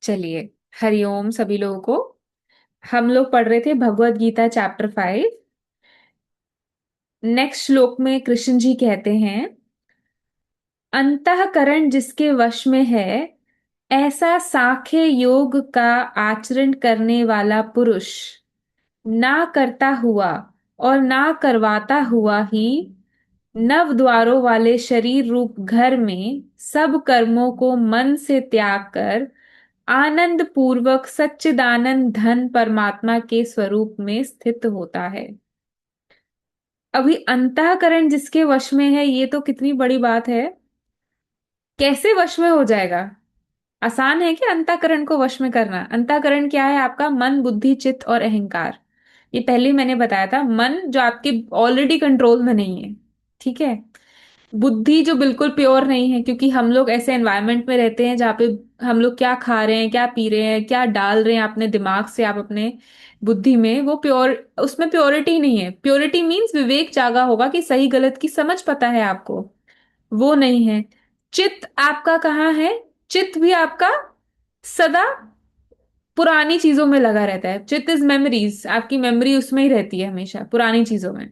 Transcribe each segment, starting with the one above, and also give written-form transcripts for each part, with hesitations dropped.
चलिए। हरिओम सभी लोगों को। हम लोग पढ़ रहे थे भगवत गीता चैप्टर 5। नेक्स्ट श्लोक में कृष्ण जी कहते हैं, अंतःकरण जिसके वश में है, ऐसा सांख्य योग का आचरण करने वाला पुरुष ना करता हुआ और ना करवाता हुआ ही नव द्वारों वाले शरीर रूप घर में सब कर्मों को मन से त्याग कर आनंद पूर्वक सच्चिदानंद धन परमात्मा के स्वरूप में स्थित होता है। अभी अंतःकरण जिसके वश में है, ये तो कितनी बड़ी बात है। कैसे वश में हो जाएगा? आसान है कि अंतःकरण को वश में करना? अंतःकरण क्या है? आपका मन, बुद्धि, चित्त और अहंकार। ये पहले ही मैंने बताया था। मन जो आपके ऑलरेडी कंट्रोल में नहीं है, ठीक है। बुद्धि जो बिल्कुल प्योर नहीं है, क्योंकि हम लोग ऐसे एनवायरनमेंट में रहते हैं जहाँ पे हम लोग क्या खा रहे हैं, क्या पी रहे हैं, क्या डाल रहे हैं अपने दिमाग से, आप अपने बुद्धि में, वो प्योर, उसमें प्योरिटी नहीं है। प्योरिटी मीन्स विवेक जागा होगा कि सही गलत की समझ पता है आपको, वो नहीं है। चित्त आपका कहाँ है? चित्त भी आपका सदा पुरानी चीजों में लगा रहता है। चित्त इज मेमोरीज, आपकी मेमोरी उसमें ही रहती है हमेशा, पुरानी चीजों में।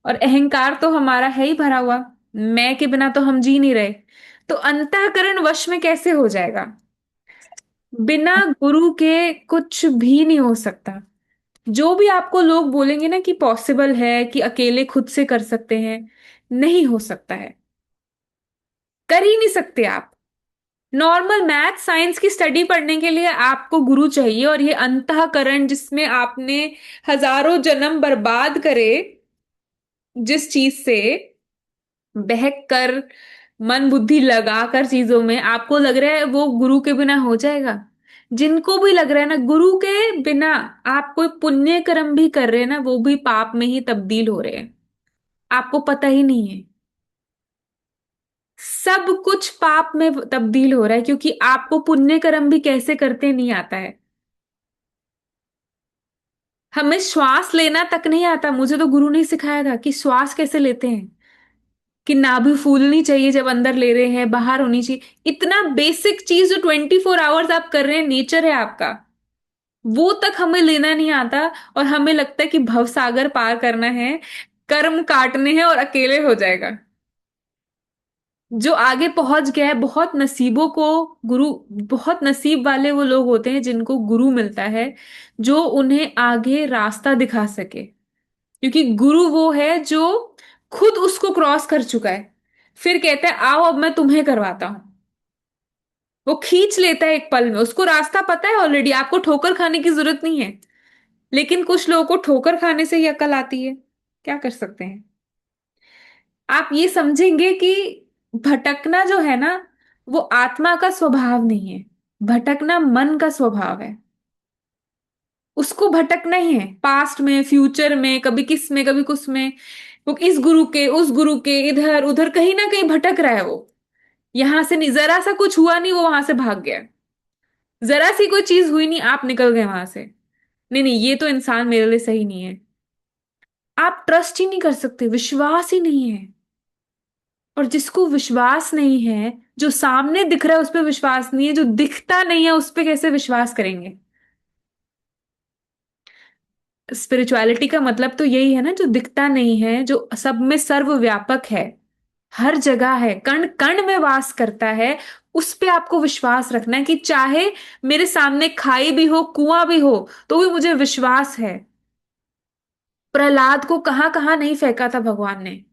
और अहंकार तो हमारा है ही भरा हुआ, मैं के बिना तो हम जी नहीं रहे। तो अंतःकरण वश में कैसे हो जाएगा? बिना गुरु के कुछ भी नहीं हो सकता। जो भी आपको लोग बोलेंगे ना कि पॉसिबल है, कि अकेले खुद से कर सकते हैं, नहीं हो सकता है। कर ही नहीं सकते आप। नॉर्मल मैथ साइंस की स्टडी पढ़ने के लिए आपको गुरु चाहिए, और ये अंतःकरण जिसमें आपने हजारों जन्म बर्बाद करे, जिस चीज से बहक कर, मन बुद्धि लगाकर चीजों में, आपको लग रहा है वो गुरु के बिना हो जाएगा? जिनको भी लग रहा है ना गुरु के बिना आप कोई पुण्य कर्म भी कर रहे हैं ना, वो भी पाप में ही तब्दील हो रहे हैं। आपको पता ही नहीं है। सब कुछ पाप में तब्दील हो रहा है, क्योंकि आपको पुण्य कर्म भी कैसे करते नहीं आता है। हमें श्वास लेना तक नहीं आता। मुझे तो गुरु ने सिखाया था कि श्वास कैसे लेते हैं, कि नाभि फूलनी चाहिए जब अंदर ले रहे हैं, बाहर होनी चाहिए। इतना बेसिक चीज जो 24 आवर्स आप कर रहे हैं, नेचर है आपका, वो तक हमें लेना नहीं आता। और हमें लगता है कि भवसागर पार करना है, कर्म काटने हैं और अकेले हो जाएगा। जो आगे पहुंच गया है, बहुत नसीबों को गुरु, बहुत नसीब वाले वो लोग होते हैं जिनको गुरु मिलता है, जो उन्हें आगे रास्ता दिखा सके। क्योंकि गुरु वो है जो खुद उसको क्रॉस कर चुका है, फिर कहता है आओ अब मैं तुम्हें करवाता हूं। वो खींच लेता है एक पल में, उसको रास्ता पता है ऑलरेडी, आपको ठोकर खाने की जरूरत नहीं है। लेकिन कुछ लोगों को ठोकर खाने से ही अकल आती है। क्या कर सकते हैं? आप ये समझेंगे कि भटकना जो है ना, वो आत्मा का स्वभाव नहीं है। भटकना मन का स्वभाव है। उसको भटकना ही है, पास्ट में, फ्यूचर में, कभी किस में, कभी कुछ में। वो इस गुरु के, उस गुरु के, इधर उधर कहीं ना कहीं भटक रहा है वो। यहां से नहीं, जरा सा कुछ हुआ नहीं, वो वहां से भाग गया। जरा सी कोई चीज हुई नहीं, आप निकल गए वहां से। नहीं नहीं, ये तो इंसान मेरे लिए सही नहीं है। आप ट्रस्ट ही नहीं कर सकते, विश्वास ही नहीं है। और जिसको विश्वास नहीं है, जो सामने दिख रहा है उस पर विश्वास नहीं है, जो दिखता नहीं है उस पर कैसे विश्वास करेंगे? स्पिरिचुअलिटी का मतलब तो यही है ना, जो दिखता नहीं है, जो सब में सर्वव्यापक है, हर जगह है, कण कण में वास करता है। उस पे आपको विश्वास रखना है कि चाहे मेरे सामने खाई भी हो, कुआं भी हो, तो भी मुझे विश्वास है। प्रहलाद को कहां कहां नहीं फेंका था भगवान ने।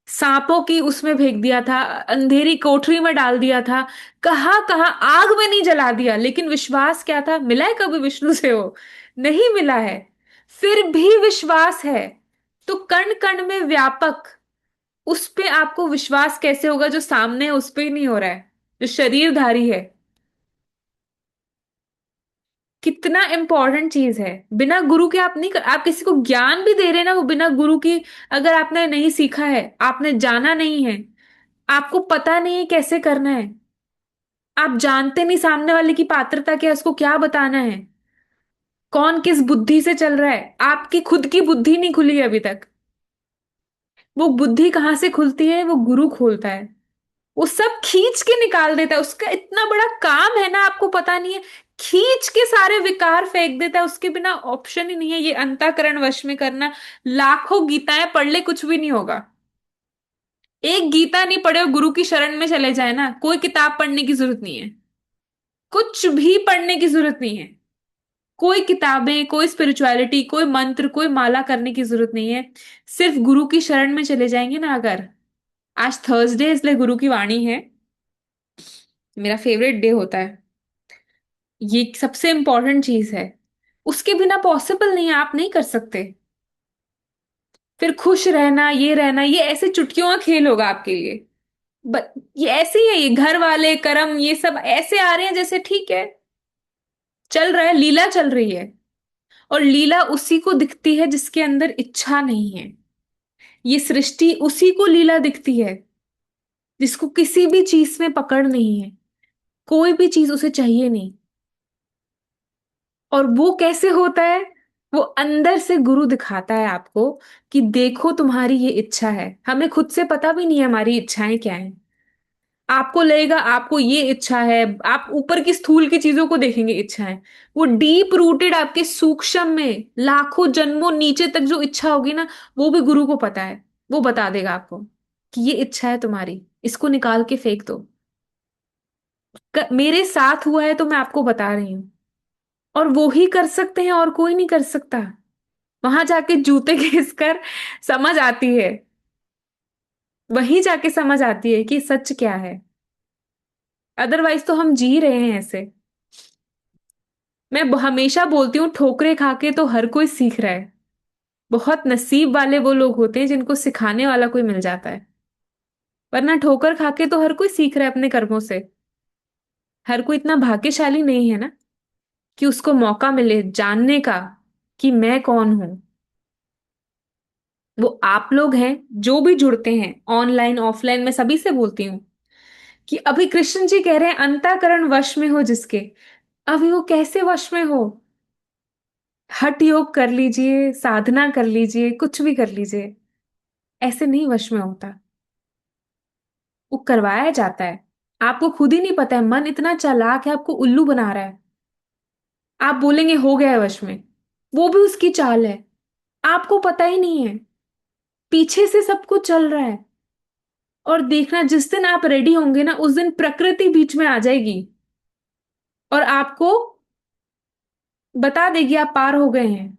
सांपों की उसमें फेंक दिया था, अंधेरी कोठरी में डाल दिया था, कहां कहां आग में नहीं जला दिया, लेकिन विश्वास क्या था? मिला है कभी विष्णु से हो? नहीं मिला है। फिर भी विश्वास है। तो कण कण में व्यापक, उस पे आपको विश्वास कैसे होगा जो सामने है उस पे ही नहीं हो रहा है, जो शरीरधारी है? कितना इंपॉर्टेंट चीज है। बिना गुरु के आप नहीं कर, आप किसी को ज्ञान भी दे रहे हैं ना, वो बिना गुरु की, अगर आपने नहीं सीखा है, आपने जाना नहीं है, आपको पता नहीं है कैसे करना है, आप जानते नहीं सामने वाले की पात्रता क्या है, उसको क्या बताना है, कौन किस बुद्धि से चल रहा है, आपकी खुद की बुद्धि नहीं खुली है अभी तक। वो बुद्धि कहाँ से खुलती है? वो गुरु खोलता है। वो सब खींच के निकाल देता है, उसका इतना बड़ा काम है ना, आपको पता नहीं है। खींच के सारे विकार फेंक देता है, उसके बिना ऑप्शन ही नहीं है ये अंतःकरण वश में करना। लाखों गीताएं पढ़ ले, कुछ भी नहीं होगा। एक गीता नहीं पढ़े और गुरु की शरण में चले जाए ना, कोई किताब पढ़ने की जरूरत नहीं है। कुछ भी पढ़ने की जरूरत नहीं है। कोई किताबें, कोई स्पिरिचुअलिटी, कोई मंत्र, कोई माला करने की जरूरत नहीं है। सिर्फ गुरु की शरण में चले जाएंगे ना अगर। आज थर्सडे है, इसलिए गुरु की वाणी है, मेरा फेवरेट डे होता है। ये सबसे इंपॉर्टेंट चीज है। उसके बिना पॉसिबल नहीं है, आप नहीं कर सकते। फिर खुश रहना, ये रहना, ये ऐसे चुटकियों का खेल होगा आपके लिए। ये ऐसे ही है, ये घर वाले कर्म ये सब ऐसे आ रहे हैं जैसे ठीक है, चल रहा है, लीला चल रही है। और लीला उसी को दिखती है जिसके अंदर इच्छा नहीं है। ये सृष्टि उसी को लीला दिखती है जिसको किसी भी चीज में पकड़ नहीं है, कोई भी चीज उसे चाहिए नहीं। और वो कैसे होता है? वो अंदर से गुरु दिखाता है आपको कि देखो तुम्हारी ये इच्छा है। हमें खुद से पता भी नहीं है हमारी इच्छाएं क्या हैं। आपको लगेगा आपको ये इच्छा है, आप ऊपर की स्थूल की चीजों को देखेंगे इच्छाएं। वो डीप रूटेड आपके सूक्ष्म में लाखों जन्मों नीचे तक जो इच्छा होगी ना, वो भी गुरु को पता है। वो बता देगा आपको कि ये इच्छा है तुम्हारी, इसको निकाल के फेंक दो। मेरे साथ हुआ है तो मैं आपको बता रही हूँ। और वो ही कर सकते हैं और कोई नहीं कर सकता। वहां जाके जूते घिस कर समझ आती है। वहीं जाके समझ आती है कि सच क्या है। अदरवाइज तो हम जी रहे हैं ऐसे। मैं हमेशा बोलती हूँ, ठोकरे खा के तो हर कोई सीख रहा है। बहुत नसीब वाले वो लोग होते हैं जिनको सिखाने वाला कोई मिल जाता है। वरना ठोकर खा के तो हर कोई सीख रहा है अपने कर्मों से। हर कोई इतना भाग्यशाली नहीं है ना कि उसको मौका मिले जानने का कि मैं कौन हूं। वो आप लोग हैं जो भी जुड़ते हैं ऑनलाइन ऑफलाइन, मैं सभी से बोलती हूँ कि अभी कृष्ण जी कह रहे हैं अंतःकरण वश में हो जिसके। अभी वो कैसे वश में हो? हठ योग कर लीजिए, साधना कर लीजिए, कुछ भी कर लीजिए, ऐसे नहीं वश में होता। वो करवाया जाता है। आपको खुद ही नहीं पता है, मन इतना चालाक है, आपको उल्लू बना रहा है। आप बोलेंगे हो गया है वश में, वो भी उसकी चाल है। आपको पता ही नहीं है, पीछे से सब कुछ चल रहा है। और देखना, जिस दिन आप रेडी होंगे ना, उस दिन प्रकृति बीच में आ जाएगी और आपको बता देगी आप पार हो गए हैं।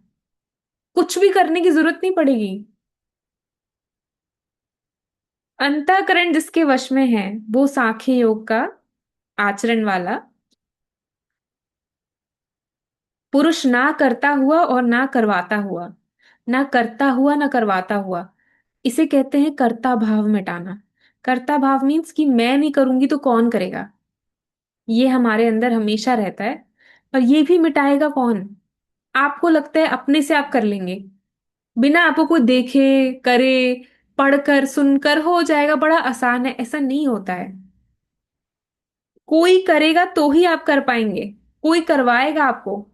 कुछ भी करने की जरूरत नहीं पड़ेगी। अंतःकरण जिसके वश में है वो सांख्य योग का आचरण वाला पुरुष, ना करता हुआ और ना करवाता हुआ, ना करता हुआ ना करवाता हुआ, इसे कहते हैं कर्ता भाव मिटाना। कर्ता भाव मीन्स कि मैं नहीं करूंगी तो कौन करेगा। ये हमारे अंदर हमेशा रहता है। और ये भी मिटाएगा कौन? आपको लगता है अपने से आप कर लेंगे, बिना आपको कोई देखे करे, पढ़कर सुनकर हो जाएगा, बड़ा आसान है, ऐसा नहीं होता है। कोई करेगा तो ही आप कर पाएंगे, कोई करवाएगा आपको।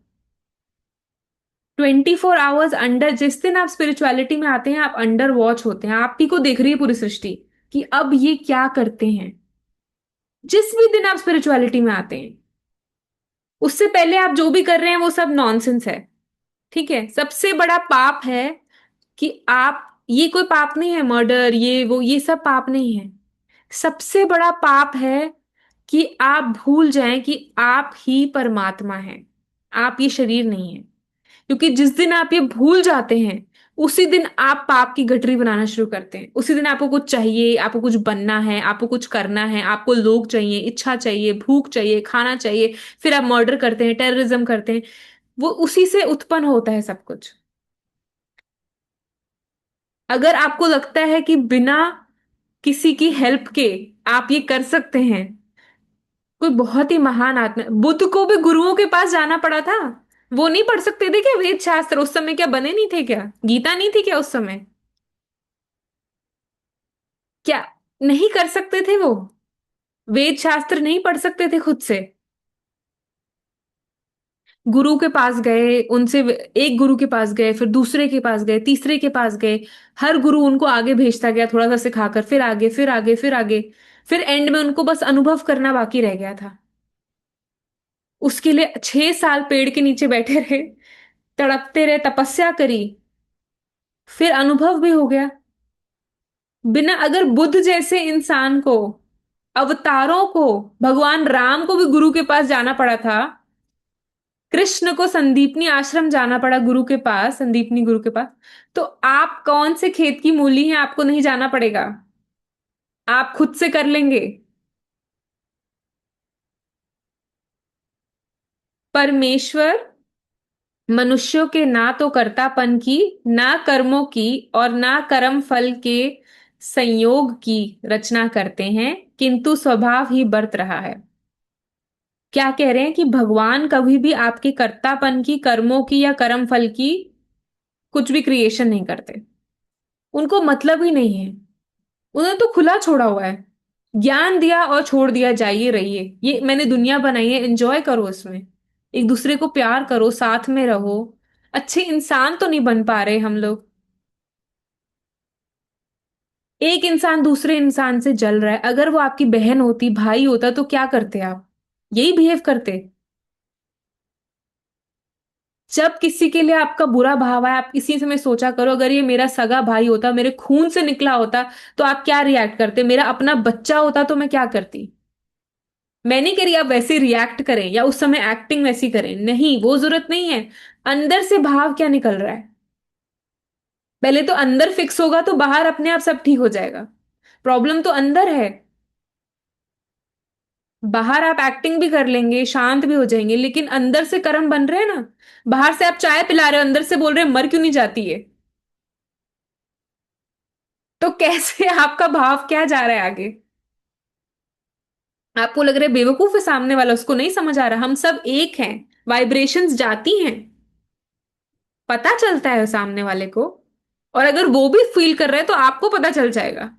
24 आवर्स अंडर, जिस दिन आप स्पिरिचुअलिटी में आते हैं आप अंडर वॉच होते हैं, आप ही को देख रही है पूरी सृष्टि कि अब ये क्या करते हैं। जिस भी दिन आप स्पिरिचुअलिटी में आते हैं, उससे पहले आप जो भी कर रहे हैं वो सब नॉनसेंस है। ठीक है, सबसे बड़ा पाप है कि आप, ये कोई पाप नहीं है मर्डर ये वो, ये सब पाप नहीं है। सबसे बड़ा पाप है कि आप भूल जाएं कि आप ही परमात्मा हैं, आप ये शरीर नहीं है। क्योंकि जिस दिन आप ये भूल जाते हैं, उसी दिन आप पाप की गठरी बनाना शुरू करते हैं। उसी दिन आपको कुछ चाहिए, आपको कुछ बनना है, आपको कुछ करना है, आपको लोग चाहिए, इच्छा चाहिए, भूख चाहिए, खाना चाहिए। फिर आप मर्डर करते हैं, टेररिज्म करते हैं। वो उसी से उत्पन्न होता है सब कुछ। अगर आपको लगता है कि बिना किसी की हेल्प के आप ये कर सकते हैं, कोई बहुत ही महान आत्मा, बुद्ध को भी गुरुओं के पास जाना पड़ा था। वो नहीं पढ़ सकते थे क्या वेद शास्त्र? उस समय क्या बने नहीं थे क्या? गीता नहीं थी क्या उस समय? क्या नहीं कर सकते थे वो? वेद शास्त्र नहीं पढ़ सकते थे खुद से? गुरु के पास गए, उनसे एक गुरु के पास गए, फिर दूसरे के पास गए, तीसरे के पास गए। हर गुरु उनको आगे भेजता गया थोड़ा सा सिखाकर, फिर आगे फिर आगे फिर आगे। फिर एंड में उनको बस अनुभव करना बाकी रह गया था। उसके लिए 6 साल पेड़ के नीचे बैठे रहे, तड़पते रहे, तपस्या करी, फिर अनुभव भी हो गया। बिना, अगर बुद्ध जैसे इंसान को, अवतारों को, भगवान राम को भी गुरु के पास जाना पड़ा था, कृष्ण को संदीपनी आश्रम जाना पड़ा गुरु के पास, संदीपनी गुरु के पास, तो आप कौन से खेत की मूली हैं, आपको नहीं जाना पड़ेगा, आप खुद से कर लेंगे। परमेश्वर मनुष्यों के ना तो कर्तापन की, ना कर्मों की, और ना कर्म फल के संयोग की रचना करते हैं, किंतु स्वभाव ही बरत रहा है। क्या कह रहे हैं कि भगवान कभी भी आपके कर्तापन की, कर्मों की या कर्म फल की कुछ भी क्रिएशन नहीं करते। उनको मतलब ही नहीं है। उन्होंने तो खुला छोड़ा हुआ है, ज्ञान दिया और छोड़ दिया, जाइए रहिए, ये मैंने दुनिया बनाई है, एंजॉय करो इसमें, एक दूसरे को प्यार करो, साथ में रहो। अच्छे इंसान तो नहीं बन पा रहे हम लोग। एक इंसान दूसरे इंसान से जल रहा है, अगर वो आपकी बहन होती, भाई होता, तो क्या करते आप? यही बिहेव करते। जब किसी के लिए आपका बुरा भाव है, आप किसी समय सोचा करो, अगर ये मेरा सगा भाई होता, मेरे खून से निकला होता, तो आप क्या रिएक्ट करते? मेरा अपना बच्चा होता तो मैं क्या करती? मैं नहीं कह रही आप वैसे रिएक्ट करें या उस समय एक्टिंग वैसी करें, नहीं, वो जरूरत नहीं है। अंदर से भाव क्या निकल रहा है, पहले तो अंदर फिक्स होगा तो बाहर अपने आप सब ठीक हो जाएगा। प्रॉब्लम तो अंदर है। बाहर आप एक्टिंग भी कर लेंगे, शांत भी हो जाएंगे, लेकिन अंदर से कर्म बन रहे हैं ना। बाहर से आप चाय पिला रहे हो, अंदर से बोल रहे हैं मर क्यों नहीं जाती है। तो कैसे आपका भाव क्या जा रहा है आगे? आपको लग रहा है बेवकूफ है सामने वाला, उसको नहीं समझ आ रहा, हम सब एक हैं। वाइब्रेशंस जाती हैं, पता चलता है सामने वाले को। और अगर वो भी फील कर रहा है तो आपको पता चल जाएगा।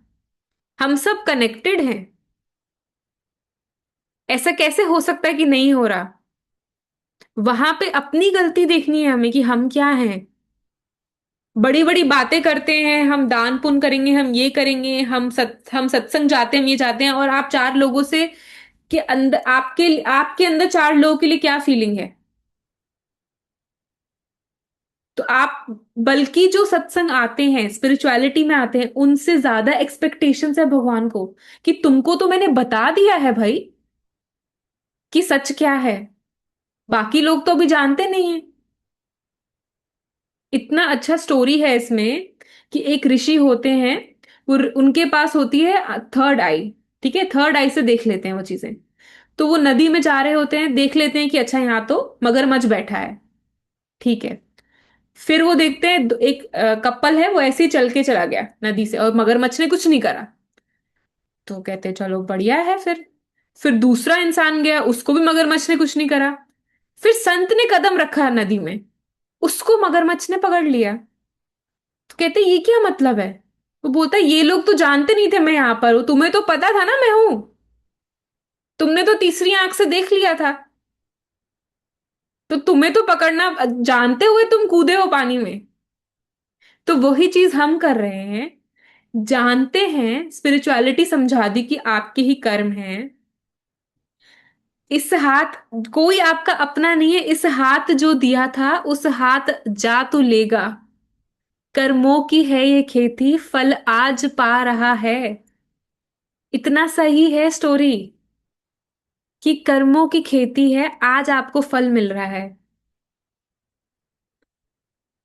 हम सब कनेक्टेड हैं। ऐसा कैसे हो सकता है कि नहीं हो रहा? वहां पे अपनी गलती देखनी है हमें कि हम क्या हैं। बड़ी बड़ी बातें करते हैं, हम दान पुण्य करेंगे, हम ये करेंगे, हम सत्संग जाते हैं, हम ये जाते हैं, और आप चार लोगों से के अंदर, आपके आपके अंदर चार लोगों के लिए क्या फीलिंग है? तो आप, बल्कि जो सत्संग आते हैं, स्पिरिचुअलिटी में आते हैं, उनसे ज्यादा एक्सपेक्टेशंस है भगवान को, कि तुमको तो मैंने बता दिया है भाई कि सच क्या है, बाकी लोग तो अभी जानते नहीं है। इतना अच्छा स्टोरी है इसमें कि एक ऋषि होते हैं, उनके पास होती है थर्ड आई। ठीक है, थर्ड आई से देख लेते हैं वो चीजें। तो वो नदी में जा रहे होते हैं, देख लेते हैं कि अच्छा यहाँ तो मगरमच्छ बैठा है। ठीक है। फिर वो देखते हैं एक कपल है, वो ऐसे ही चल के चला गया नदी से, और मगरमच्छ ने कुछ नहीं करा। तो कहते हैं चलो बढ़िया है। फिर दूसरा इंसान गया, उसको भी मगरमच्छ ने कुछ नहीं करा। फिर संत ने कदम रखा नदी में, उसको मगरमच्छ ने पकड़ लिया। तो कहते ये क्या मतलब है? वो बोलता है ये लोग तो जानते नहीं थे मैं यहां पर हूं, तुम्हें तो पता था ना मैं हूं, तुमने तो तीसरी आंख से देख लिया था, तो तुम्हें तो पकड़ना, जानते हुए तुम कूदे हो पानी में। तो वही चीज हम कर रहे हैं। जानते हैं, स्पिरिचुअलिटी समझा दी कि आपके ही कर्म हैं। इस हाथ, कोई आपका अपना नहीं है, इस हाथ जो दिया था उस हाथ जा तो लेगा। कर्मों की है ये खेती, फल आज पा रहा है। इतना सही है स्टोरी, कि कर्मों की खेती है, आज आपको फल मिल रहा है।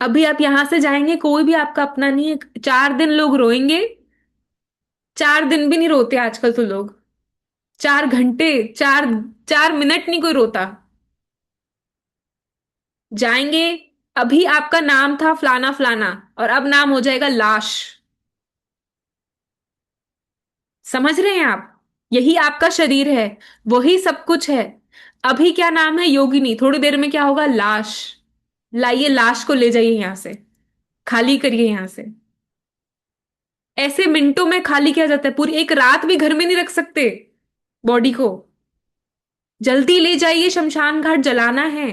अभी आप यहां से जाएंगे, कोई भी आपका अपना नहीं है, 4 दिन लोग रोएंगे। 4 दिन भी नहीं रोते आजकल तो लोग। 4 घंटे, 4 4 मिनट नहीं कोई रोता। जाएंगे, अभी आपका नाम था फलाना फलाना, और अब नाम हो जाएगा लाश। समझ रहे हैं आप? यही आपका शरीर है, वही सब कुछ है। अभी क्या नाम है? योगिनी, थोड़ी देर में क्या होगा? लाश। लाइए लाश को ले जाइए यहां से, खाली करिए यहां से। ऐसे मिनटों में खाली किया जाता है, पूरी एक रात भी घर में नहीं रख सकते बॉडी को। जल्दी ले जाइए, शमशान घाट जलाना है।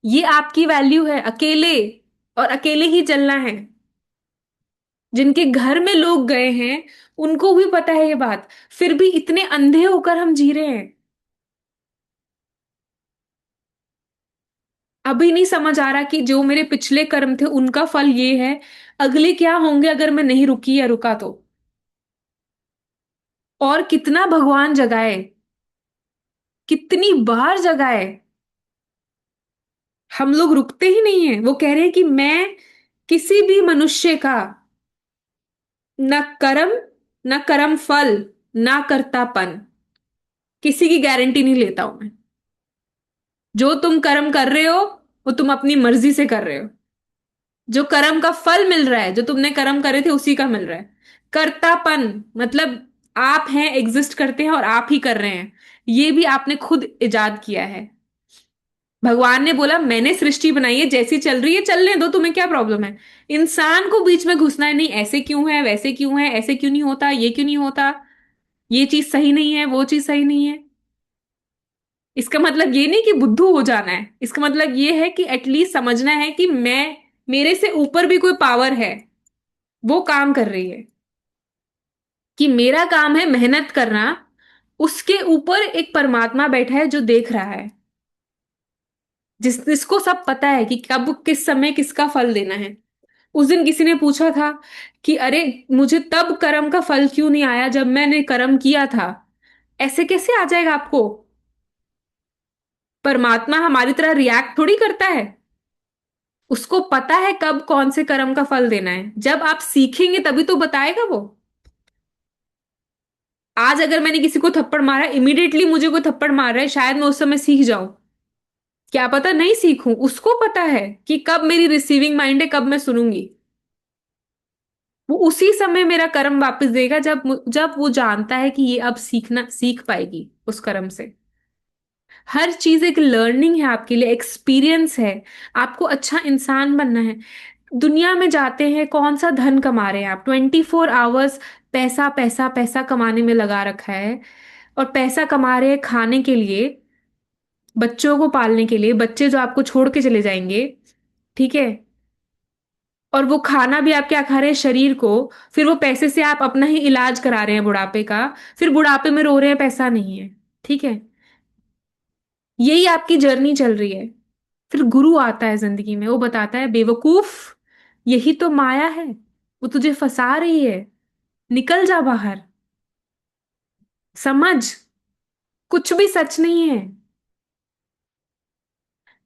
ये आपकी वैल्यू है, अकेले, और अकेले ही चलना है। जिनके घर में लोग गए हैं, उनको भी पता है ये बात, फिर भी इतने अंधे होकर हम जी रहे हैं। अभी नहीं समझ आ रहा कि जो मेरे पिछले कर्म थे उनका फल ये है, अगले क्या होंगे अगर मैं नहीं रुकी या रुका तो। और कितना भगवान जगाए, कितनी बार जगाए, हम लोग रुकते ही नहीं है। वो कह रहे हैं कि मैं किसी भी मनुष्य का न कर्म, न कर्म फल, ना कर्तापन, किसी की गारंटी नहीं लेता हूं मैं। जो तुम कर्म कर रहे हो वो तुम अपनी मर्जी से कर रहे हो। जो कर्म का फल मिल रहा है, जो तुमने कर्म करे थे उसी का मिल रहा है। कर्तापन मतलब आप हैं, एग्जिस्ट करते हैं और आप ही कर रहे हैं, ये भी आपने खुद इजाद किया है। भगवान ने बोला मैंने सृष्टि बनाई है, जैसी चल रही है चलने दो, तुम्हें क्या प्रॉब्लम है। इंसान को बीच में घुसना है नहीं, ऐसे क्यों है, वैसे क्यों है, ऐसे क्यों नहीं होता, ये क्यों नहीं होता, ये चीज सही नहीं है, वो चीज सही नहीं है। इसका मतलब ये नहीं कि बुद्धू हो जाना है, इसका मतलब ये है कि एटलीस्ट समझना है कि मैं, मेरे से ऊपर भी कोई पावर है, वो काम कर रही है, कि मेरा काम है मेहनत करना, उसके ऊपर एक परमात्मा बैठा है जो देख रहा है, जिसको सब पता है कि कब किस समय किसका फल देना है। उस दिन किसी ने पूछा था कि अरे मुझे तब कर्म का फल क्यों नहीं आया जब मैंने कर्म किया था। ऐसे कैसे आ जाएगा आपको। परमात्मा हमारी तरह रिएक्ट थोड़ी करता है, उसको पता है कब कौन से कर्म का फल देना है। जब आप सीखेंगे तभी तो बताएगा वो। आज अगर मैंने किसी को थप्पड़ मारा, इमीडिएटली मुझे कोई थप्पड़ मार रहा है, शायद मैं उस समय सीख जाऊं, क्या पता नहीं सीखूं। उसको पता है कि कब मेरी रिसीविंग माइंड है, कब मैं सुनूंगी। वो उसी समय मेरा कर्म वापस देगा जब जब वो जानता है कि ये अब सीखना सीख पाएगी उस कर्म से। हर चीज एक लर्निंग है आपके लिए, एक्सपीरियंस है। आपको अच्छा इंसान बनना है। दुनिया में जाते हैं, कौन सा धन कमा रहे हैं आप, 24 आवर्स पैसा पैसा पैसा कमाने में लगा रखा है। और पैसा कमा रहे हैं खाने के लिए, बच्चों को पालने के लिए, बच्चे जो आपको छोड़ के चले जाएंगे, ठीक है। और वो खाना भी आप क्या खा रहे हैं, शरीर को। फिर वो पैसे से आप अपना ही इलाज करा रहे हैं बुढ़ापे का, फिर बुढ़ापे में रो रहे हैं पैसा नहीं है, ठीक है। यही आपकी जर्नी चल रही है। फिर गुरु आता है जिंदगी में, वो बताता है बेवकूफ, यही तो माया है, वो तुझे फंसा रही है, निकल जा बाहर, समझ, कुछ भी सच नहीं है।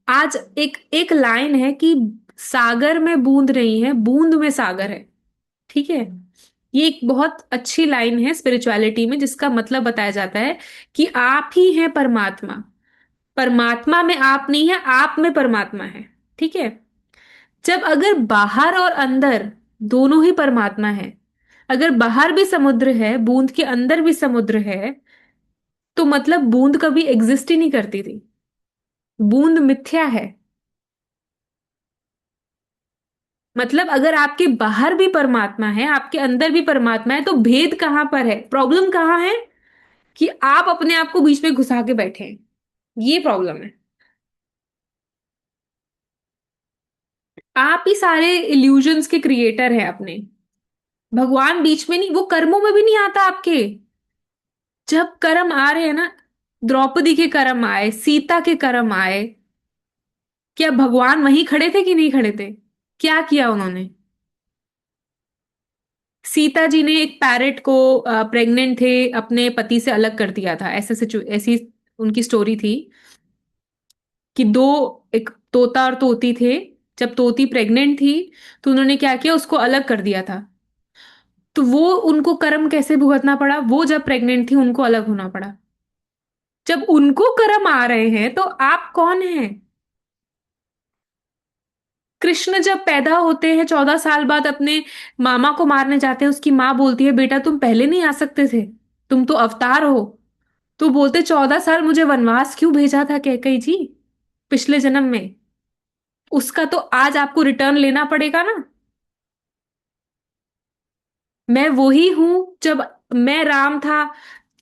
आज एक एक लाइन है कि सागर में बूंद नहीं है, बूंद में सागर है, ठीक है। ये एक बहुत अच्छी लाइन है स्पिरिचुअलिटी में, जिसका मतलब बताया जाता है कि आप ही हैं परमात्मा, परमात्मा में आप नहीं है, आप में परमात्मा है, ठीक है। जब अगर बाहर और अंदर दोनों ही परमात्मा है, अगर बाहर भी समुद्र है, बूंद के अंदर भी समुद्र है, तो मतलब बूंद कभी एग्जिस्ट ही नहीं करती थी, बूंद मिथ्या है। मतलब अगर आपके बाहर भी परमात्मा है, आपके अंदर भी परमात्मा है, तो भेद कहां पर है, प्रॉब्लम कहां है, कि आप अपने आप को बीच में घुसा के बैठे हैं, ये प्रॉब्लम है। आप ही सारे इल्यूजन्स के क्रिएटर हैं अपने। भगवान बीच में नहीं, वो कर्मों में भी नहीं आता आपके। जब कर्म आ रहे हैं ना, द्रौपदी के कर्म आए, सीता के कर्म आए, क्या भगवान वहीं खड़े थे कि नहीं खड़े थे। क्या किया उन्होंने। सीता जी ने एक पैरेट को, प्रेग्नेंट थे, अपने पति से अलग कर दिया था, ऐसी उनकी स्टोरी थी कि दो, एक तोता और तोती थे। जब तोती प्रेग्नेंट थी तो उन्होंने क्या किया, उसको अलग कर दिया था। तो वो उनको कर्म कैसे भुगतना पड़ा, वो जब प्रेग्नेंट थी उनको अलग होना पड़ा। जब उनको कर्म आ रहे हैं तो आप कौन हैं। कृष्ण जब पैदा होते हैं 14 साल बाद, अपने मामा को मारने जाते हैं, उसकी माँ बोलती है बेटा तुम पहले नहीं आ सकते थे, तुम तो अवतार हो। तो बोलते 14 साल मुझे वनवास क्यों भेजा था कैकई जी, पिछले जन्म में, उसका तो आज आपको रिटर्न लेना पड़ेगा ना। मैं वही हूं, जब मैं राम था,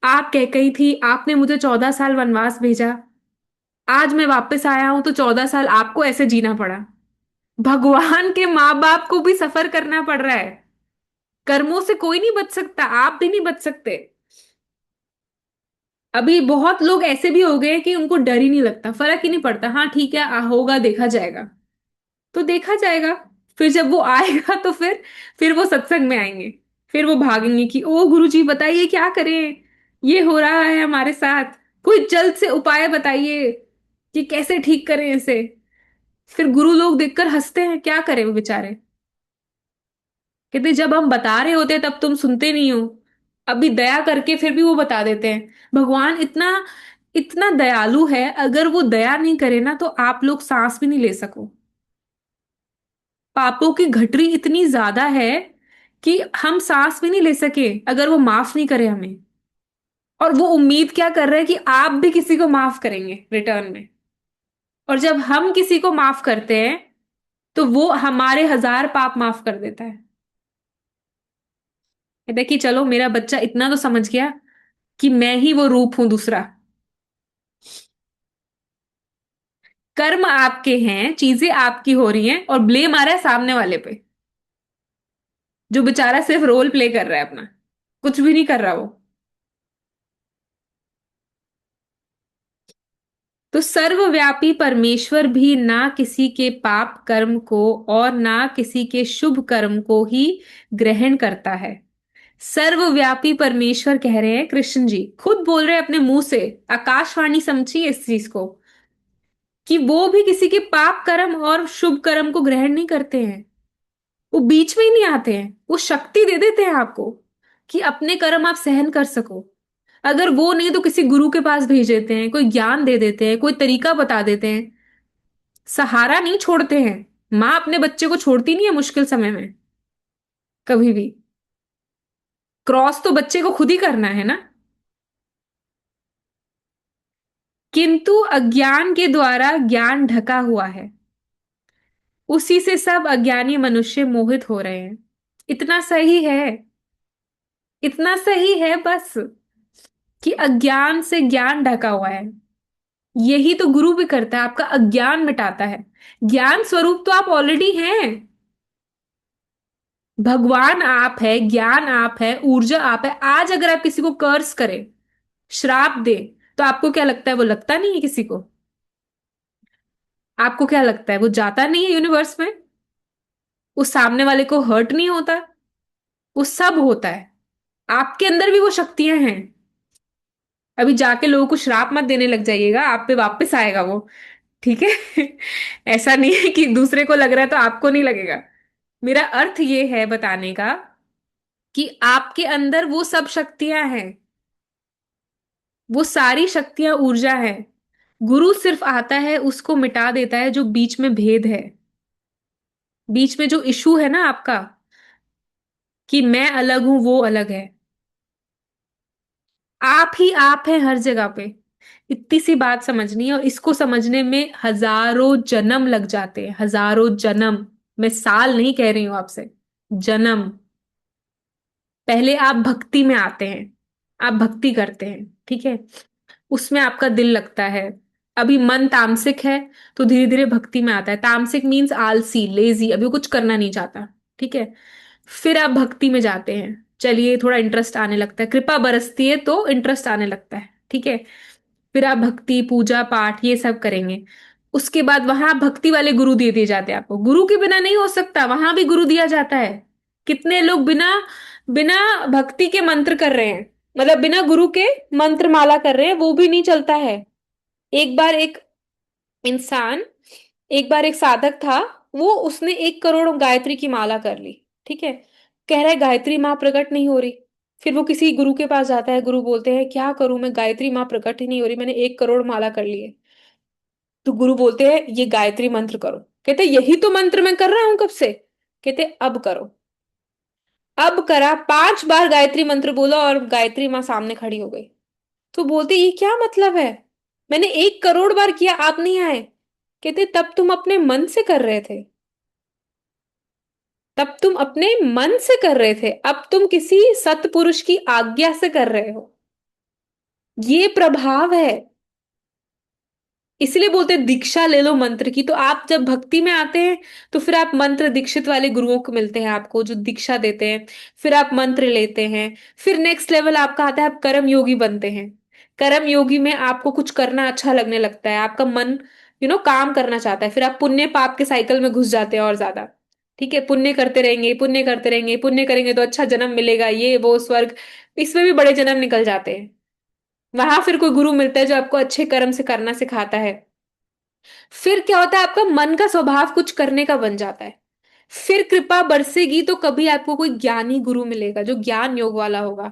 आप कैकई थी, आपने मुझे 14 साल वनवास भेजा, आज मैं वापस आया हूं तो 14 साल आपको ऐसे जीना पड़ा। भगवान के माँ बाप को भी सफर करना पड़ रहा है। कर्मों से कोई नहीं बच सकता, आप भी नहीं बच सकते। अभी बहुत लोग ऐसे भी हो गए हैं कि उनको डर ही नहीं लगता, फर्क ही नहीं पड़ता, हाँ ठीक है, होगा देखा जाएगा। तो देखा जाएगा, फिर जब वो आएगा तो फिर वो सत्संग में आएंगे, फिर वो भागेंगे कि ओ गुरु जी बताइए क्या करें, ये हो रहा है हमारे साथ, कोई जल्द से उपाय बताइए कि कैसे ठीक करें इसे। फिर गुरु लोग देखकर हंसते हैं, क्या करें वो बेचारे, कहते जब हम बता रहे होते तब तुम सुनते नहीं हो, अभी दया करके फिर भी वो बता देते हैं। भगवान इतना इतना दयालु है, अगर वो दया नहीं करे ना तो आप लोग सांस भी नहीं ले सको। पापों की घटरी इतनी ज्यादा है कि हम सांस भी नहीं ले सके अगर वो माफ नहीं करे हमें। और वो उम्मीद क्या कर रहे हैं कि आप भी किसी को माफ करेंगे रिटर्न में। और जब हम किसी को माफ करते हैं तो वो हमारे 1000 पाप माफ कर देता है। कहते हैं कि चलो मेरा बच्चा इतना तो समझ गया कि मैं ही वो रूप हूं दूसरा। कर्म आपके हैं, चीजें आपकी हो रही हैं, और ब्लेम आ रहा है सामने वाले पे, जो बेचारा सिर्फ रोल प्ले कर रहा है अपना, कुछ भी नहीं कर रहा वो। तो सर्वव्यापी परमेश्वर भी ना किसी के पाप कर्म को और ना किसी के शुभ कर्म को ही ग्रहण करता है। सर्वव्यापी परमेश्वर कह रहे हैं, कृष्ण जी खुद बोल रहे हैं अपने मुंह से, आकाशवाणी समझिए इस चीज को, कि वो भी किसी के पाप कर्म और शुभ कर्म को ग्रहण नहीं करते हैं। वो बीच में ही नहीं आते हैं, वो शक्ति दे देते हैं आपको कि अपने कर्म आप सहन कर सको। अगर वो नहीं तो किसी गुरु के पास भेज देते हैं, कोई ज्ञान दे देते हैं, कोई तरीका बता देते हैं। सहारा नहीं छोड़ते हैं। माँ अपने बच्चे को छोड़ती नहीं है मुश्किल समय में, कभी भी। क्रॉस तो बच्चे को खुद ही करना है ना। किंतु अज्ञान के द्वारा ज्ञान ढका हुआ है, उसी से सब अज्ञानी मनुष्य मोहित हो रहे हैं। इतना सही है, इतना सही है बस, कि अज्ञान से ज्ञान ढका हुआ है। यही तो गुरु भी करता है, आपका अज्ञान मिटाता है। ज्ञान स्वरूप तो आप ऑलरेडी हैं। भगवान आप है, ज्ञान आप है, ऊर्जा आप है। आज अगर आप किसी को कर्स करें, श्राप दे, तो आपको क्या लगता है, वो लगता नहीं है किसी को? आपको क्या लगता है वो जाता नहीं है यूनिवर्स में? उस सामने वाले को हर्ट नहीं होता? वो सब होता है। आपके अंदर भी वो शक्तियां हैं। अभी जाके लोगों को श्राप मत देने लग जाइएगा, आप पे वापस आएगा वो, ठीक है? ऐसा नहीं है कि दूसरे को लग रहा है तो आपको नहीं लगेगा। मेरा अर्थ ये है बताने का कि आपके अंदर वो सब शक्तियां हैं, वो सारी शक्तियां ऊर्जा है। गुरु सिर्फ आता है, उसको मिटा देता है जो बीच में भेद है, बीच में जो इशू है ना आपका, कि मैं अलग हूं वो अलग है। आप ही आप है हर जगह पे। इतनी सी बात समझनी है, और इसको समझने में हजारों जन्म लग जाते हैं, हजारों जन्म। मैं साल नहीं कह रही हूं आपसे, जन्म। पहले आप भक्ति में आते हैं, आप भक्ति करते हैं, ठीक है, उसमें आपका दिल लगता है। अभी मन तामसिक है, तो धीरे धीरे भक्ति में आता है। तामसिक मीन्स आलसी, लेजी, अभी वो कुछ करना नहीं चाहता, ठीक है। फिर आप भक्ति में जाते हैं, चलिए थोड़ा इंटरेस्ट आने लगता है, कृपा बरसती है तो इंटरेस्ट आने लगता है, ठीक है। फिर आप भक्ति पूजा पाठ ये सब करेंगे। उसके बाद वहां भक्ति वाले गुरु दे दिए जाते हैं आपको। गुरु के बिना नहीं हो सकता, वहां भी गुरु दिया जाता है। कितने लोग बिना बिना भक्ति के मंत्र कर रहे हैं, मतलब बिना गुरु के मंत्र माला कर रहे हैं, वो भी नहीं चलता है। एक बार एक इंसान, एक बार एक साधक था, वो उसने 1 करोड़ गायत्री की माला कर ली, ठीक है। कह रहा है गायत्री माँ प्रकट नहीं हो रही। फिर वो किसी गुरु के पास जाता है, गुरु बोलते हैं क्या करूं मैं, गायत्री माँ प्रकट ही नहीं हो रही, मैंने 1 करोड़ माला कर ली है। तो गुरु बोलते हैं ये गायत्री मंत्र करो। कहते यही तो मंत्र मैं कर रहा हूं कब से। कहते अब करो। अब करा, 5 बार गायत्री मंत्र बोला और गायत्री माँ सामने खड़ी हो गई। तो बोलते ये क्या मतलब है, मैंने 1 करोड़ बार किया आप नहीं आए। कहते तब तुम अपने मन से कर रहे थे, तब तुम अपने मन से कर रहे थे, अब तुम किसी सतपुरुष की आज्ञा से कर रहे हो। ये प्रभाव है। इसलिए बोलते हैं दीक्षा ले लो मंत्र की। तो आप जब भक्ति में आते हैं तो फिर आप मंत्र दीक्षित वाले गुरुओं को मिलते हैं आपको, जो दीक्षा देते हैं। फिर आप मंत्र लेते हैं। फिर नेक्स्ट लेवल आपका आता है, आप कर्म योगी बनते हैं। कर्म योगी में आपको कुछ करना अच्छा लगने लगता है, आपका मन काम करना चाहता है। फिर आप पुण्य पाप के साइकिल में घुस जाते हैं और ज्यादा। ठीक है, पुण्य करते रहेंगे, पुण्य करते रहेंगे, पुण्य करेंगे तो अच्छा जन्म मिलेगा, ये वो स्वर्ग। इसमें भी बड़े जन्म निकल जाते हैं। वहां फिर कोई गुरु मिलता है जो आपको अच्छे कर्म से करना सिखाता है। फिर क्या होता है, आपका मन का स्वभाव कुछ करने का बन जाता है। फिर कृपा बरसेगी तो कभी आपको कोई ज्ञानी गुरु मिलेगा जो ज्ञान योग वाला होगा।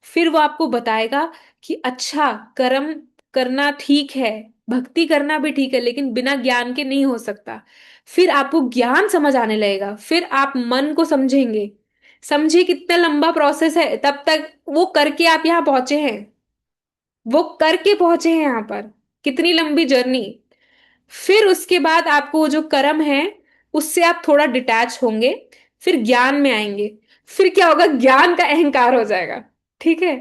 फिर वो आपको बताएगा कि अच्छा, कर्म करना ठीक है, भक्ति करना भी ठीक है, लेकिन बिना ज्ञान के नहीं हो सकता। फिर आपको ज्ञान समझ आने लगेगा, फिर आप मन को समझेंगे। समझिए कितना लंबा प्रोसेस है, तब तक वो करके आप यहाँ पहुंचे हैं। वो करके पहुंचे हैं यहाँ पर। कितनी लंबी जर्नी। फिर उसके बाद आपको वो जो कर्म है उससे आप थोड़ा डिटैच होंगे। फिर ज्ञान में आएंगे। फिर क्या होगा, ज्ञान का अहंकार हो जाएगा। ठीक है,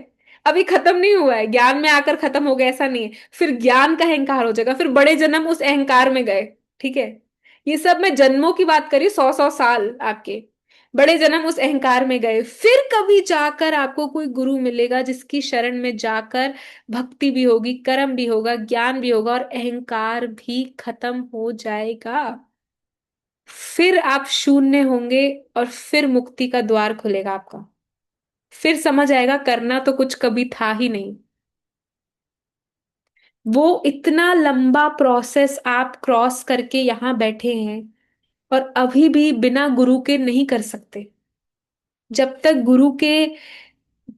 अभी खत्म नहीं हुआ है, ज्ञान में आकर खत्म हो गया ऐसा नहीं है। फिर ज्ञान का अहंकार हो जाएगा, फिर बड़े जन्म उस अहंकार में गए। ठीक है, ये सब मैं जन्मों की बात करी, 100 100 साल आपके बड़े जन्म उस अहंकार में गए। फिर कभी जाकर आपको कोई गुरु मिलेगा जिसकी शरण में जाकर भक्ति भी होगी, कर्म भी होगा, ज्ञान भी होगा, और अहंकार भी खत्म हो जाएगा। फिर आप शून्य होंगे और फिर मुक्ति का द्वार खुलेगा आपका। फिर समझ आएगा करना तो कुछ कभी था ही नहीं। वो इतना लंबा प्रोसेस आप क्रॉस करके यहां बैठे हैं, और अभी भी बिना गुरु के नहीं कर सकते। जब तक गुरु के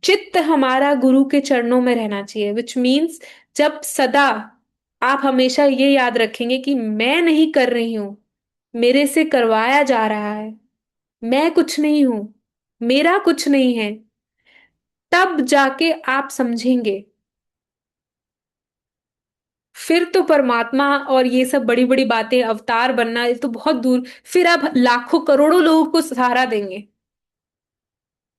चित्त हमारा गुरु के चरणों में रहना चाहिए, विच मीन्स जब सदा आप हमेशा ये याद रखेंगे कि मैं नहीं कर रही हूं, मेरे से करवाया जा रहा है, मैं कुछ नहीं हूं, मेरा कुछ नहीं है, तब जाके आप समझेंगे। फिर तो परमात्मा और ये सब बड़ी बड़ी बातें, अवतार बनना, ये तो बहुत दूर। फिर आप लाखों करोड़ों लोगों को सहारा देंगे,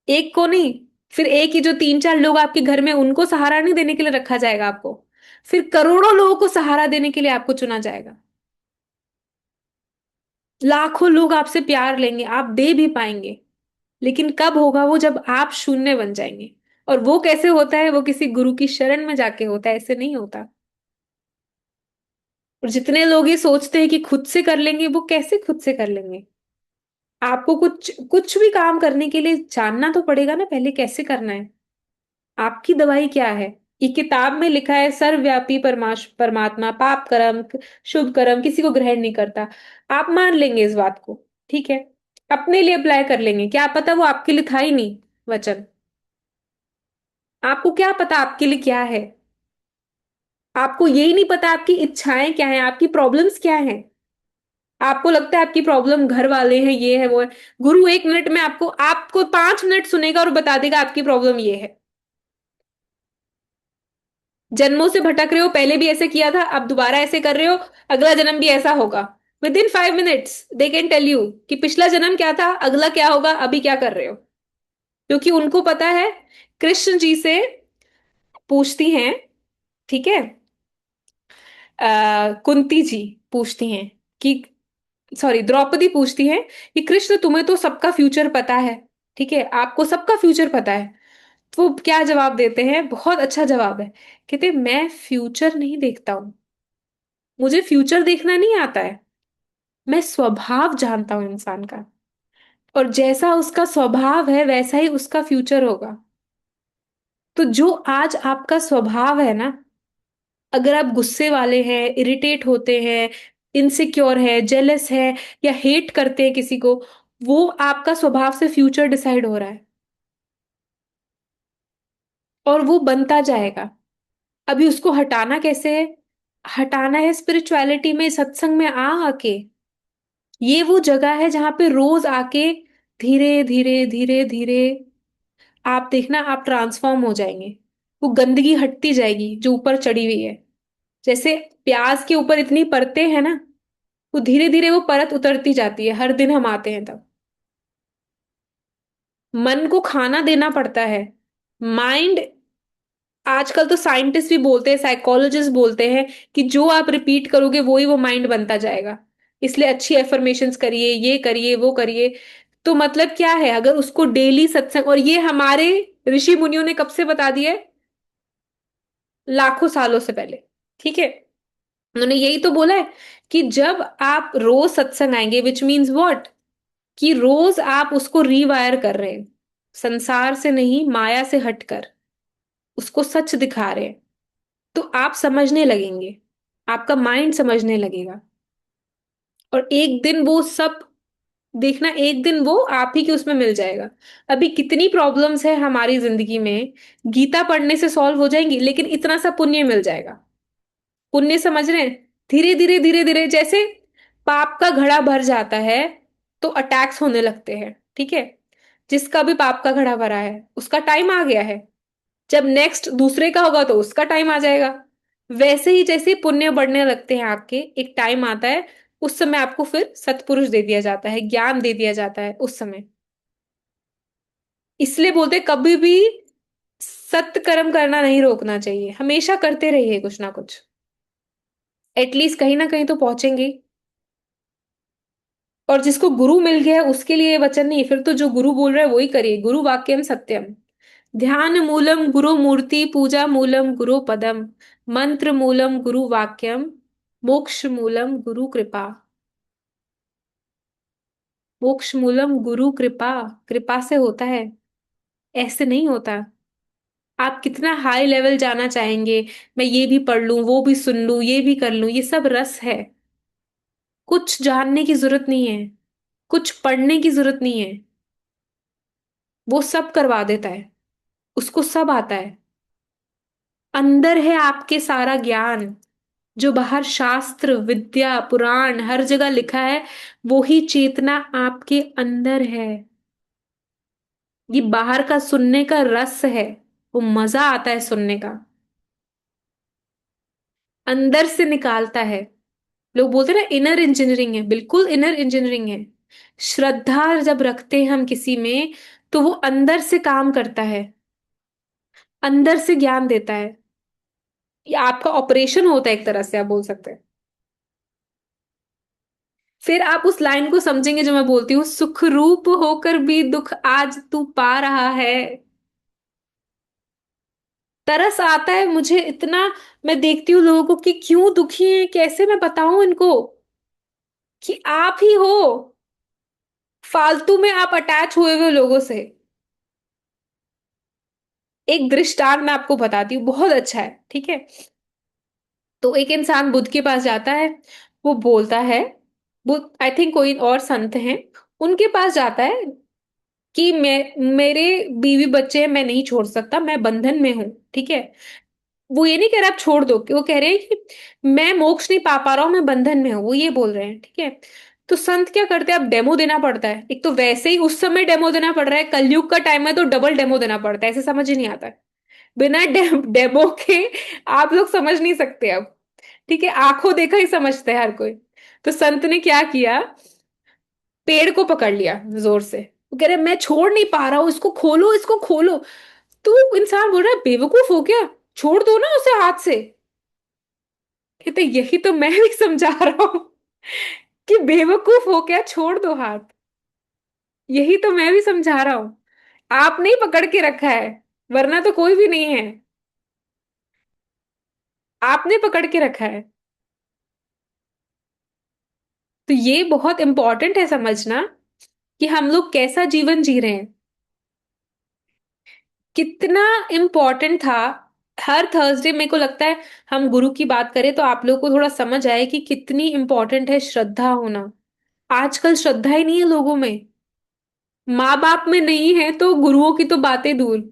एक को नहीं। फिर एक ही जो 3 4 लोग आपके घर में, उनको सहारा नहीं देने के लिए रखा जाएगा आपको। फिर करोड़ों लोगों को सहारा देने के लिए आपको चुना जाएगा। लाखों लोग आपसे प्यार लेंगे, आप दे भी पाएंगे। लेकिन कब होगा वो, जब आप शून्य बन जाएंगे। और वो कैसे होता है, वो किसी गुरु की शरण में जाके होता है, ऐसे नहीं होता। और जितने लोग ये सोचते हैं कि खुद से कर लेंगे, वो कैसे खुद से कर लेंगे। आपको कुछ कुछ भी काम करने के लिए जानना तो पड़ेगा ना पहले, कैसे करना है। आपकी दवाई क्या है। ये किताब में लिखा है, सर्वव्यापी परमात्मा पाप कर्म शुभ कर्म किसी को ग्रहण नहीं करता। आप मान लेंगे इस बात को, ठीक है, अपने लिए अप्लाई कर लेंगे। क्या पता वो आपके लिए था ही नहीं वचन। आपको क्या पता आपके लिए क्या है। आपको यही नहीं पता आपकी इच्छाएं क्या हैं, आपकी प्रॉब्लम्स क्या हैं। आपको लगता है आपकी प्रॉब्लम घर वाले हैं, ये है वो है। गुरु 1 मिनट में आपको आपको 5 मिनट सुनेगा और बता देगा आपकी प्रॉब्लम ये है। जन्मों से भटक रहे हो, पहले भी ऐसे किया था, अब दोबारा ऐसे कर रहे हो, अगला जन्म भी ऐसा होगा। Within 5 minutes they can tell you कि पिछला जन्म क्या था, अगला क्या होगा, अभी क्या कर रहे हो। क्योंकि उनको पता है। कृष्ण जी से पूछती हैं, ठीक है, कुंती जी पूछती हैं कि, सॉरी, द्रौपदी पूछती है कि कृष्ण तुम्हें तो सबका फ्यूचर पता है, ठीक है, आपको सबका फ्यूचर पता है। तो वो क्या जवाब देते हैं, बहुत अच्छा जवाब है। कहते मैं फ्यूचर नहीं देखता हूं, मुझे फ्यूचर देखना नहीं आता है। मैं स्वभाव जानता हूं इंसान का, और जैसा उसका स्वभाव है वैसा ही उसका फ्यूचर होगा। तो जो आज आपका स्वभाव है ना, अगर आप गुस्से वाले हैं, इरिटेट होते हैं, इनसिक्योर है, जेलस है, या हेट करते हैं किसी को, वो आपका स्वभाव से फ्यूचर डिसाइड हो रहा है। और वो बनता जाएगा। अभी उसको हटाना कैसे है। हटाना है स्पिरिचुअलिटी में, सत्संग में आ आके। ये वो जगह है जहां पे रोज आके धीरे धीरे धीरे धीरे आप देखना, आप ट्रांसफॉर्म हो जाएंगे। वो गंदगी हटती जाएगी जो ऊपर चढ़ी हुई है। जैसे प्याज के ऊपर इतनी परतें हैं ना, वो धीरे धीरे वो परत उतरती जाती है, हर दिन हम आते हैं तब। मन को खाना देना पड़ता है। माइंड आजकल तो साइंटिस्ट भी बोलते हैं, साइकोलॉजिस्ट बोलते हैं कि जो आप रिपीट करोगे वो ही वो माइंड बनता जाएगा। इसलिए अच्छी एफर्मेशंस करिए, ये करिए, वो करिए। तो मतलब क्या है, अगर उसको डेली सत्संग, और ये हमारे ऋषि मुनियों ने कब से बता दिया है? लाखों सालों से पहले। ठीक है। उन्होंने यही तो बोला है कि जब आप रोज सत्संग आएंगे, विच मीन्स व्हाट, कि रोज आप उसको रीवायर कर रहे हैं, संसार से नहीं, माया से हटकर उसको सच दिखा रहे हैं, तो आप समझने लगेंगे, आपका माइंड समझने लगेगा। और एक दिन वो सब, देखना, एक दिन वो आप ही के उसमें मिल जाएगा। अभी कितनी प्रॉब्लम्स है हमारी जिंदगी में, गीता पढ़ने से सॉल्व हो जाएंगी, लेकिन इतना सा पुण्य मिल जाएगा। पुण्य समझ रहे हैं? धीरे धीरे धीरे धीरे, जैसे पाप का घड़ा भर जाता है तो अटैक्स होने लगते हैं। ठीक है। जिसका भी पाप का घड़ा भरा है उसका टाइम आ गया है। जब नेक्स्ट दूसरे का होगा तो उसका टाइम आ जाएगा। वैसे ही जैसे पुण्य बढ़ने लगते हैं आपके, एक टाइम आता है, उस समय आपको फिर सत्पुरुष दे दिया जाता है, ज्ञान दे दिया जाता है उस समय। इसलिए बोलते हैं, कभी भी सत्य कर्म करना नहीं रोकना चाहिए, हमेशा करते रहिए कुछ ना कुछ। एटलीस्ट कहीं ना कहीं तो पहुंचेंगे। और जिसको गुरु मिल गया है उसके लिए ये वचन नहीं, फिर तो जो गुरु बोल रहा है वही करिए। गुरु वाक्यम सत्यम, ध्यान मूलम गुरु मूर्ति, पूजा मूलम गुरु पदम, मंत्र मूलम गुरु वाक्यम, मोक्ष मूलम गुरु कृपा। मोक्ष मूलम गुरु कृपा। कृपा से होता है, ऐसे नहीं होता। आप कितना हाई लेवल जाना चाहेंगे, मैं ये भी पढ़ लूं, वो भी सुन लूं, ये भी कर लूं, ये सब रस है। कुछ जानने की जरूरत नहीं है, कुछ पढ़ने की जरूरत नहीं है। वो सब करवा देता है, उसको सब आता है। अंदर है आपके सारा ज्ञान। जो बाहर शास्त्र, विद्या, पुराण हर जगह लिखा है, वो ही चेतना आपके अंदर है। ये बाहर का सुनने का रस है, वो मजा आता है सुनने का, अंदर से निकालता है। लोग बोलते हैं ना इनर इंजीनियरिंग है, बिल्कुल इनर इंजीनियरिंग है। श्रद्धा जब रखते हैं हम किसी में, तो वो अंदर से काम करता है, अंदर से ज्ञान देता है। ये आपका ऑपरेशन होता है एक तरह से, आप बोल सकते हैं। फिर आप उस लाइन को समझेंगे जो मैं बोलती हूँ, सुख रूप होकर भी दुख आज तू पा रहा है। तरस आता है मुझे इतना। मैं देखती हूँ लोगों को कि क्यों दुखी हैं, कैसे मैं बताऊं इनको कि आप ही हो। फालतू में आप अटैच हुए हुए लोगों से। एक दृष्टांत मैं आपको बताती हूँ, बहुत अच्छा है। ठीक है। तो एक इंसान बुद्ध के पास जाता है, वो बोलता है, बुद्ध, आई थिंक कोई और संत हैं, उनके पास जाता है कि मैं, मेरे बीवी बच्चे हैं, मैं नहीं छोड़ सकता, मैं बंधन में हूं। ठीक है। वो ये नहीं कह रहा आप छोड़ दो, कि वो कह रहे हैं कि मैं मोक्ष नहीं पा पा रहा हूं, मैं बंधन में हूं, वो ये बोल रहे हैं। ठीक है। तो संत क्या करते हैं, अब डेमो देना पड़ता है। एक तो वैसे ही उस समय डेमो देना पड़ रहा है, कलयुग का टाइम है तो डबल डेमो देना पड़ता है, ऐसे समझ ही नहीं आता है। बिना डेमो के आप लोग समझ नहीं सकते अब। ठीक है, आंखों देखा ही समझते हैं हर कोई। तो संत ने क्या किया, पेड़ को पकड़ लिया जोर से। वो कह रहे मैं छोड़ नहीं पा रहा हूं, इसको खोलो, इसको खोलो। तो इंसान बोल रहा है बेवकूफ हो क्या, छोड़ दो ना उसे हाथ से। कहते यही तो मैं भी समझा रहा हूं कि बेवकूफ हो क्या, छोड़ दो हाथ। यही तो मैं भी समझा रहा हूं, आपने ही पकड़ के रखा है, वरना तो कोई भी नहीं है। आपने पकड़ के रखा है। तो ये बहुत इंपॉर्टेंट है समझना कि हम लोग कैसा जीवन जी रहे हैं, कितना इंपॉर्टेंट था। हर थर्सडे मेरे को लगता है हम गुरु की बात करें तो आप लोगों को थोड़ा समझ आए कि कितनी इंपॉर्टेंट है श्रद्धा होना। आजकल श्रद्धा ही नहीं है लोगों में। माँ बाप में नहीं है तो गुरुओं की तो बातें दूर।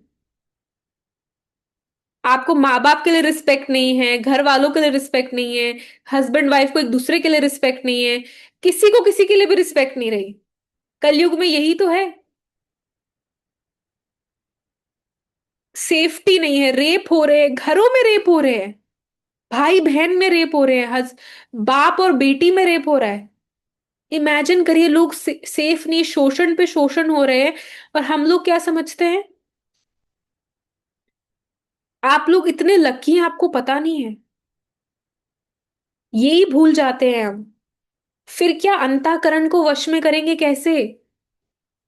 आपको माँ बाप के लिए रिस्पेक्ट नहीं है, घर वालों के लिए रिस्पेक्ट नहीं है, हस्बैंड वाइफ को एक दूसरे के लिए रिस्पेक्ट नहीं है, किसी को किसी के लिए भी रिस्पेक्ट नहीं रही। कलयुग में यही तो है। सेफ्टी नहीं है, रेप हो रहे हैं, घरों में रेप हो रहे हैं, भाई बहन में रेप हो रहे हैं, बाप और बेटी में रेप हो रहा है। इमेजिन करिए, लोग सेफ नहीं, शोषण पे शोषण हो रहे हैं। और हम लोग क्या समझते हैं, आप लोग इतने लकी हैं, आपको पता नहीं है। यही भूल जाते हैं हम। फिर क्या अंतःकरण को वश में करेंगे कैसे?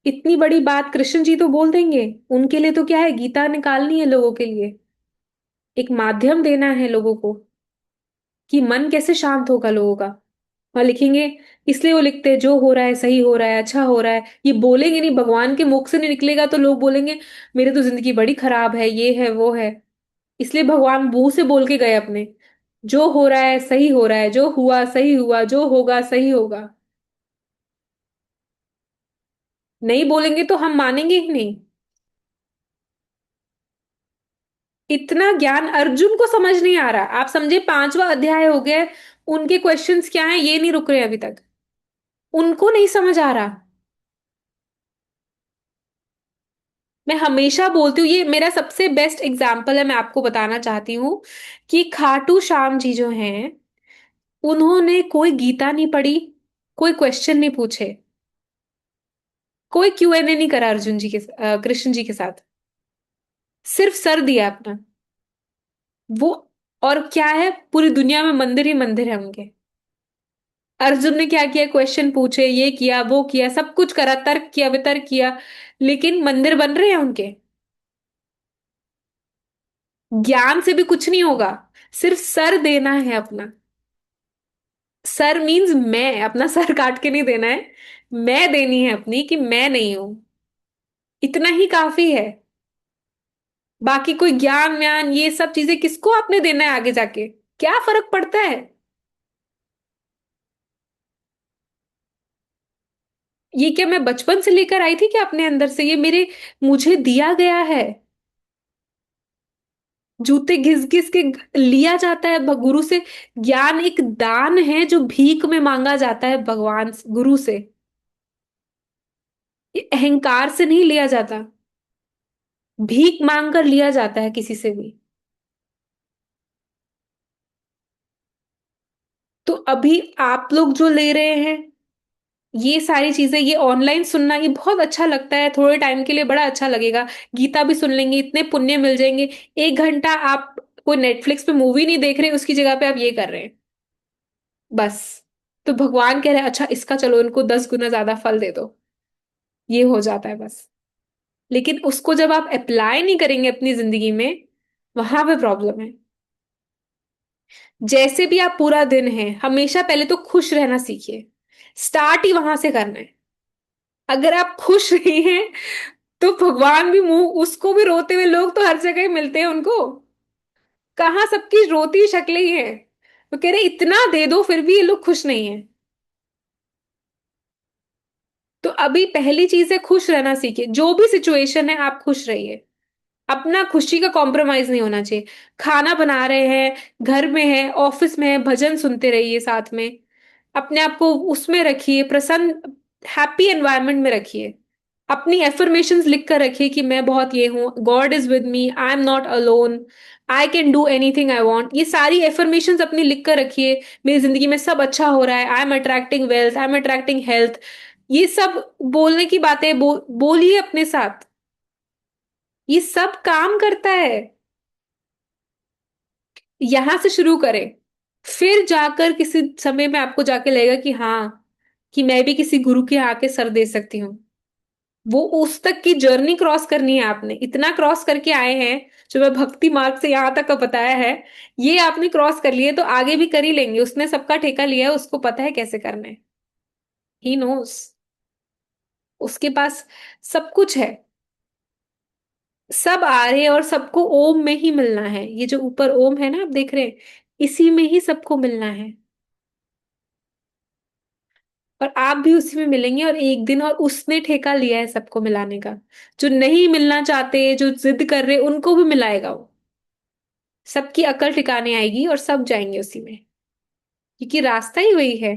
इतनी बड़ी बात कृष्ण जी तो बोल देंगे। उनके लिए तो क्या है, गीता निकालनी है लोगों के लिए, एक माध्यम देना है लोगों को कि मन कैसे शांत होगा लोगों का। वहां लिखेंगे, इसलिए वो लिखते हैं जो हो रहा है सही हो रहा है, अच्छा हो रहा है। ये बोलेंगे नहीं, भगवान के मुख से नहीं निकलेगा तो लोग बोलेंगे मेरे तो जिंदगी बड़ी खराब है, ये है वो है। इसलिए भगवान मुंह से बोल के गए अपने, जो हो रहा है सही हो रहा है, जो हुआ सही हुआ, जो होगा सही होगा। नहीं बोलेंगे तो हम मानेंगे ही नहीं। इतना ज्ञान अर्जुन को समझ नहीं आ रहा। आप समझे, 5वां अध्याय हो गया, उनके क्वेश्चंस क्या हैं ये नहीं रुक रहे अभी तक। उनको नहीं समझ आ रहा। मैं हमेशा बोलती हूँ, ये मेरा सबसे बेस्ट एग्जाम्पल है, मैं आपको बताना चाहती हूँ कि खाटू श्याम जी जो हैं, उन्होंने कोई गीता नहीं पढ़ी, कोई क्वेश्चन नहीं पूछे, कोई Q&A नहीं करा अर्जुन जी के कृष्ण जी के साथ। सिर्फ सर दिया अपना वो। और क्या है, पूरी दुनिया में मंदिर ही मंदिर है उनके। अर्जुन ने क्या किया, क्वेश्चन पूछे, ये किया वो किया, सब कुछ करा, तर्क किया वितर्क किया, लेकिन मंदिर बन रहे हैं उनके। ज्ञान से भी कुछ नहीं होगा, सिर्फ सर देना है अपना। सर मीन्स मैं, अपना सर काट के नहीं देना है, मैं देनी है अपनी कि मैं नहीं हूं। इतना ही काफी है। बाकी कोई ज्ञान व्यान ये सब चीजें किसको आपने देना है आगे जाके? क्या फर्क पड़ता है? ये क्या मैं बचपन से लेकर आई थी क्या अपने अंदर से? ये मेरे, मुझे दिया गया है। जूते घिस घिस के लिया जाता है गुरु से। ज्ञान एक दान है जो भीख में मांगा जाता है भगवान गुरु से। ये अहंकार से नहीं लिया जाता, भीख मांग कर लिया जाता है किसी से भी। तो अभी आप लोग जो ले रहे हैं, ये सारी चीजें, ये ऑनलाइन सुनना, ये बहुत अच्छा लगता है, थोड़े टाइम के लिए बड़ा अच्छा लगेगा। गीता भी सुन लेंगे, इतने पुण्य मिल जाएंगे। 1 घंटा आप कोई नेटफ्लिक्स पे मूवी नहीं देख रहे, उसकी जगह पे आप ये कर रहे हैं बस। तो भगवान कह रहे हैं अच्छा इसका चलो इनको 10 गुना ज्यादा फल दे दो। ये हो जाता है बस। लेकिन उसको जब आप अप्लाई नहीं करेंगे अपनी जिंदगी में, वहां पे प्रॉब्लम है। जैसे भी आप पूरा दिन है, हमेशा पहले तो खुश रहना सीखिए। स्टार्ट ही वहां से करना है। अगर आप खुश नहीं हैं तो भगवान भी मुंह, उसको भी रोते हुए लोग तो हर जगह ही मिलते हैं उनको। कहाँ सबकी रोती शक्लें ही हैं। वो कह रहे इतना दे दो फिर भी ये लोग खुश नहीं है। तो अभी पहली चीज है खुश रहना सीखिए, जो भी सिचुएशन है आप खुश रहिए। अपना खुशी का कॉम्प्रोमाइज नहीं होना चाहिए। खाना बना रहे हैं, घर में है, ऑफिस में है, भजन सुनते रहिए साथ में। अपने आप को उसमें रखिए, प्रसन्न हैप्पी एनवायरनमेंट में रखिए। अपनी एफर्मेशंस लिख कर रखिए कि मैं बहुत ये हूं, God is with me, I am not alone, I can do anything I want. ये सारी एफर्मेशंस अपनी लिख कर रखिए। मेरी जिंदगी में सब अच्छा हो रहा है, I am attracting wealth, I am attracting health. ये सब बोलने की बातें बोलिए अपने साथ। ये सब काम करता है। यहां से शुरू करें, फिर जाकर किसी समय में आपको जाके लगेगा कि हाँ, कि मैं भी किसी गुरु के आके सर दे सकती हूँ। वो उस तक की जर्नी क्रॉस करनी है आपने, इतना क्रॉस करके आए हैं। जो मैं भक्ति मार्ग से यहां तक का बताया है, ये आपने क्रॉस कर लिए तो आगे भी कर ही लेंगे। उसने सबका ठेका लिया है, उसको पता है कैसे करना है। He knows. उसके पास सब कुछ है। सब आ रहे हैं और सबको ओम में ही मिलना है। ये जो ऊपर ओम है ना आप देख रहे हैं, इसी में ही सबको मिलना है। और आप भी उसी में मिलेंगे और एक दिन, और उसने ठेका लिया है सबको मिलाने का। जो नहीं मिलना चाहते, जो जिद कर रहे, उनको भी मिलाएगा वो। सबकी अकल ठिकाने आएगी और सब जाएंगे उसी में, क्योंकि रास्ता ही वही है।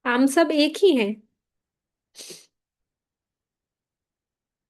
हम सब एक ही हैं।